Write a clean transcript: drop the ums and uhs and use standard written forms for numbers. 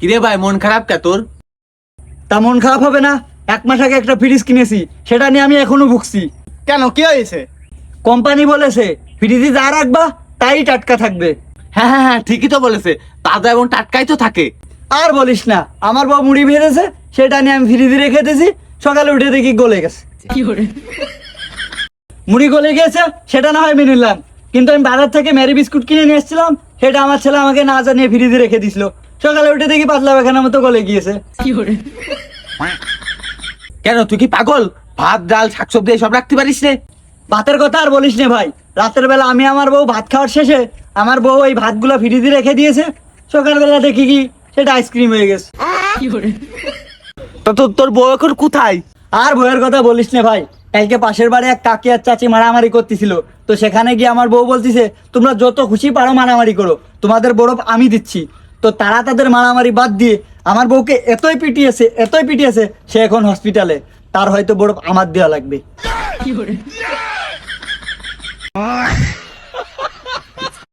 কিরে ভাই মন খারাপ কে তোর? তা মন খারাপ হবে না? 1 মাস আগে একটা ফ্রিজ কিনেছি, সেটা নিয়ে আমি এখনো ভুগছি। কেন, কি হয়েছে? কোম্পানি বলেছে ফ্রিজে যা রাখবা তাই টাটকা থাকবে। হ্যাঁ হ্যাঁ হ্যাঁ, ঠিকই তো বলেছে, তাজা এবং টাটকাই তো থাকে। আর বলিস না, আমার বউ মুড়ি ভেজেছে, সেটা নিয়ে আমি ফ্রিজে রেখে দিয়েছি, সকালে উঠে দেখি গলে গেছে। মুড়ি গলে গিয়েছে সেটা না হয় মেনে নিলাম, কিন্তু আমি বাজার থেকে ম্যারি বিস্কুট কিনে নিয়ে এসেছিলাম, সেটা আমার ছেলে আমাকে না জানিয়ে ফ্রিজে রেখে দিছিল, সকালে উঠে দেখি পাতলা বেখানার মতো গলে গিয়েছে। কেন তুই কি পাগল? ভাত ডাল শাকসবজি সব রাখতে পারিস রে? ভাতের কথা আর বলিস না ভাই, রাতের বেলা আমি আমার বউ ভাত খাওয়ার শেষে আমার বউ ওই ভাতগুলো ফ্রিজে রেখে দিয়েছে, সকালবেলা দেখি কি সেটা আইসক্রিম হয়ে গেছে। তা তোর বউ এখন কোথায়? আর বউয়ের কথা বলিস না ভাই, কালকে পাশের বাড়ি এক কাকি আর চাচি মারামারি করতেছিল, তো সেখানে গিয়ে আমার বউ বলতিছে তোমরা যত খুশি পারো মারামারি করো, তোমাদের বরফ আমি দিচ্ছি। তো তারা তাদের মারামারি বাদ দিয়ে আমার বউকে এতই পিটিয়েছে, সে এখন হসপিটালে, তার হয়তো বরফ আমার দেওয়া লাগবে।